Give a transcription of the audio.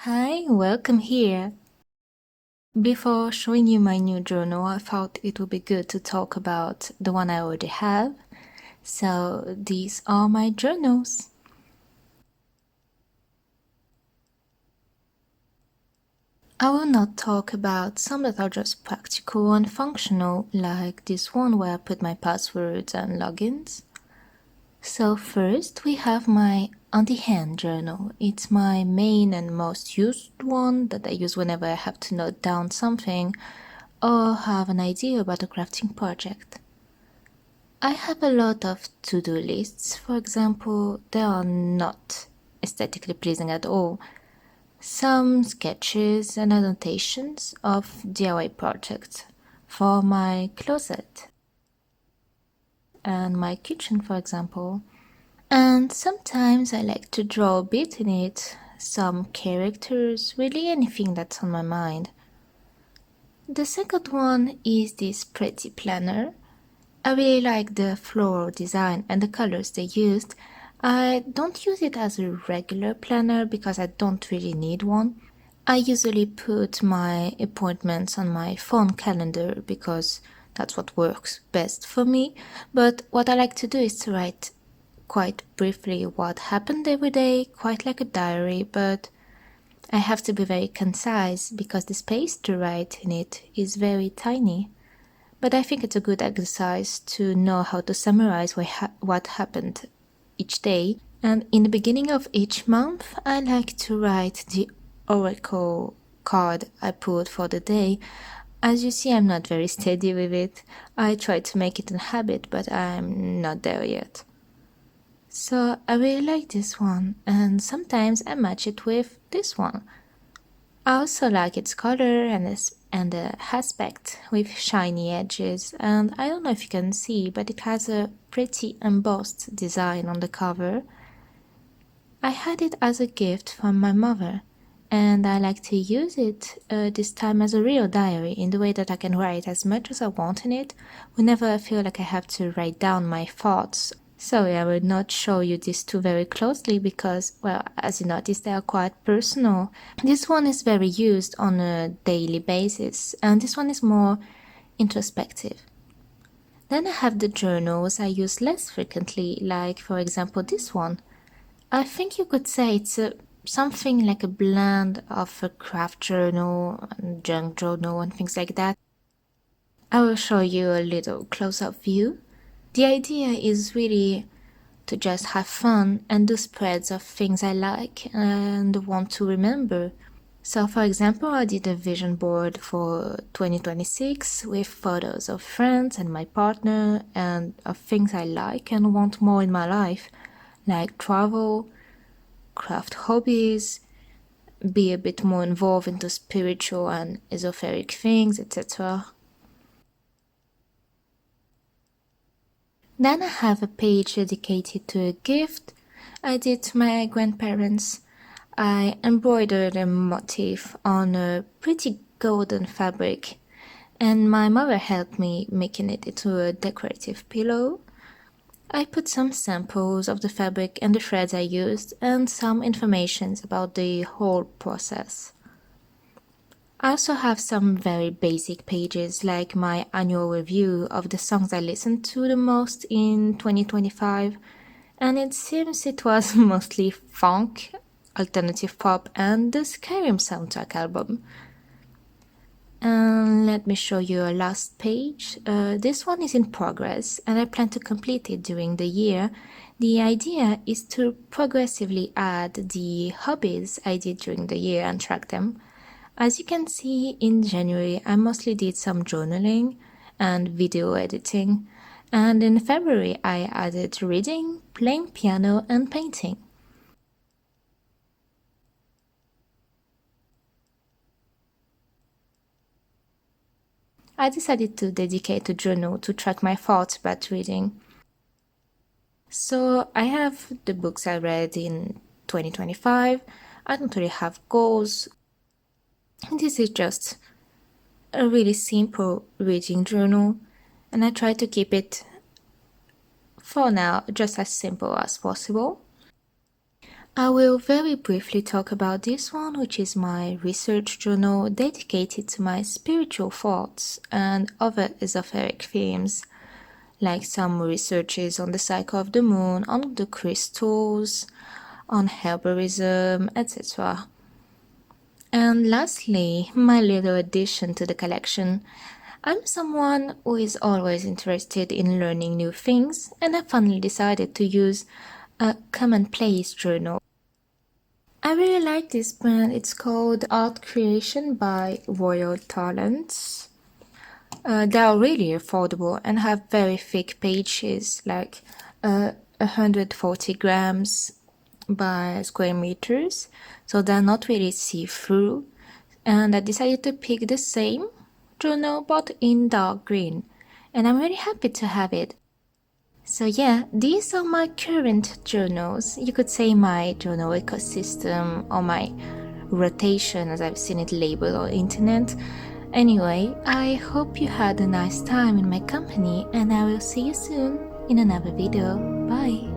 Hi, welcome here. Before showing you my new journal, I thought it would be good to talk about the one I already have. So these are my journals. I will not talk about some that are just practical and functional, like this one where I put my passwords and logins. So first we have my on the hand journal. It's my main and most used one that I use whenever I have to note down something or have an idea about a crafting project. I have a lot of to-do lists. For example, they are not aesthetically pleasing at all. Some sketches and annotations of DIY projects for my closet and my kitchen, for example. And sometimes I like to draw a bit in it, some characters, really anything that's on my mind. The second one is this pretty planner. I really like the floral design and the colors they used. I don't use it as a regular planner because I don't really need one. I usually put my appointments on my phone calendar because that's what works best for me. But what I like to do is to write quite briefly what happened every day, quite like a diary, but I have to be very concise because the space to write in it is very tiny. but I think it's a good exercise to know how to summarize what happened each day. And in the beginning of each month, I like to write the oracle card I pulled for the day. As you see, I'm not very steady with it. I try to make it a habit, but I'm not there yet. So I really like this one, and sometimes I match it with this one. I also like its color and the aspect with shiny edges, and I don't know if you can see, but it has a pretty embossed design on the cover. I had it as a gift from my mother, and I like to use it this time as a real diary in the way that I can write as much as I want in it whenever I feel like I have to write down my thoughts. Sorry, I will not show you these two very closely because, well, as you notice, they are quite personal. This one is very used on a daily basis, and this one is more introspective. Then I have the journals I use less frequently, like, for example, this one. I think you could say it's something like a blend of a craft journal and junk journal and things like that. I will show you a little close-up view. The idea is really to just have fun and do spreads of things I like and want to remember. So for example, I did a vision board for 2026 with photos of friends and my partner and of things I like and want more in my life, like travel, craft hobbies, be a bit more involved into spiritual and esoteric things, etc. Then I have a page dedicated to a gift I did to my grandparents. I embroidered a motif on a pretty golden fabric, and my mother helped me making it into a decorative pillow. I put some samples of the fabric and the threads I used and some information about the whole process. I also have some very basic pages like my annual review of the songs I listened to the most in 2025, and it seems it was mostly funk, alternative pop, and the Skyrim soundtrack album. And let me show you a last page. This one is in progress and I plan to complete it during the year. The idea is to progressively add the hobbies I did during the year and track them. As you can see, in January I mostly did some journaling and video editing, and in February I added reading, playing piano and painting. I decided to dedicate a journal to track my thoughts about reading. So I have the books I read in 2025. I don't really have goals. This is just a really simple reading journal, and I try to keep it, for now, just as simple as possible. I will very briefly talk about this one, which is my research journal dedicated to my spiritual thoughts and other esoteric themes, like some researches on the cycle of the moon, on the crystals, on herbalism, etc. And lastly, my little addition to the collection. I'm someone who is always interested in learning new things, and I finally decided to use a commonplace journal. I really like this brand. It's called Art Creation by Royal Talents. They are really affordable and have very thick pages, like 140 grams by square meters, so they're not really see-through. And I decided to pick the same journal but in dark green, and I'm really happy to have it. So yeah, these are my current journals. You could say my journal ecosystem or my rotation as I've seen it labeled on internet. Anyway, I hope you had a nice time in my company and I will see you soon in another video. Bye!